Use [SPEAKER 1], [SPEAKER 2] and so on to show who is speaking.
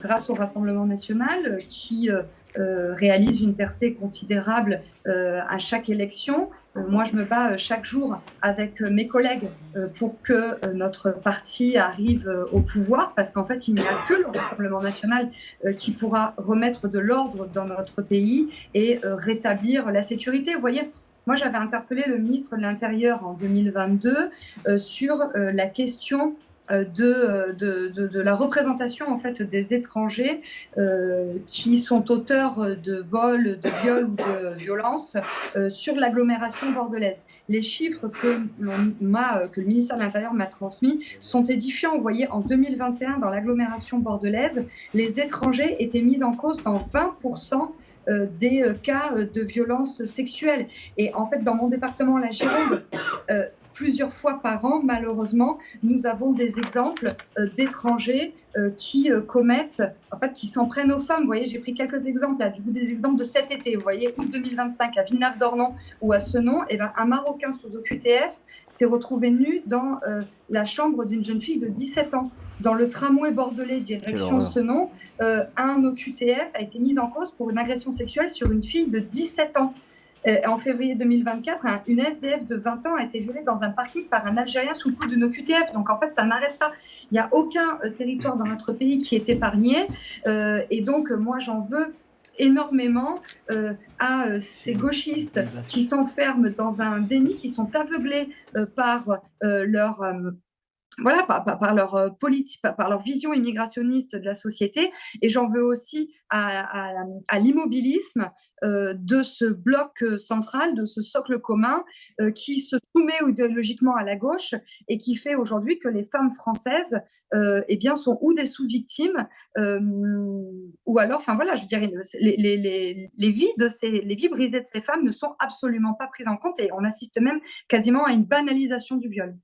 [SPEAKER 1] grâce au Rassemblement national qui réalise une percée considérable à chaque élection. Moi, je me bats chaque jour avec mes collègues pour que notre parti arrive au pouvoir, parce qu'en fait, il n'y a que le Rassemblement national qui pourra remettre de l'ordre dans notre pays et rétablir la sécurité. Vous voyez, moi, j'avais interpellé le ministre de l'Intérieur en 2022 sur la question de la représentation en fait des étrangers qui sont auteurs de vols, de viols ou de violences sur l'agglomération bordelaise. Les chiffres que le ministère de l'Intérieur m'a transmis sont édifiants. Vous voyez, en 2021, dans l'agglomération bordelaise, les étrangers étaient mis en cause dans 20% des cas de violences sexuelles. Et en fait, dans mon département, la Gironde, plusieurs fois par an, malheureusement, nous avons des exemples d'étrangers qui commettent, en fait, qui s'en prennent aux femmes. Vous voyez, j'ai pris quelques exemples, là, du coup, des exemples de cet été. Vous voyez, août 2025, à Villeneuve-d'Ornon ou à Senon, et ben, un Marocain sous OQTF s'est retrouvé nu dans la chambre d'une jeune fille de 17 ans. Dans le tramway bordelais direction Senon, un OQTF a été mis en cause pour une agression sexuelle sur une fille de 17 ans. En février 2024, une SDF de 20 ans a été violée dans un parking par un Algérien sous le coup d'une OQTF. Donc, en fait, ça n'arrête pas. Il n'y a aucun territoire dans notre pays qui est épargné. Et donc, moi, j'en veux énormément à ces gauchistes qui s'enferment dans un déni, qui sont aveuglés par leur... voilà, par leur politique, par leur vision immigrationniste de la société. Et j'en veux aussi à l'immobilisme de ce bloc central, de ce socle commun qui se soumet idéologiquement à la gauche et qui fait aujourd'hui que les femmes françaises eh bien, sont ou des sous-victimes ou alors, enfin voilà, je dirais, les vies brisées de ces femmes ne sont absolument pas prises en compte et on assiste même quasiment à une banalisation du viol.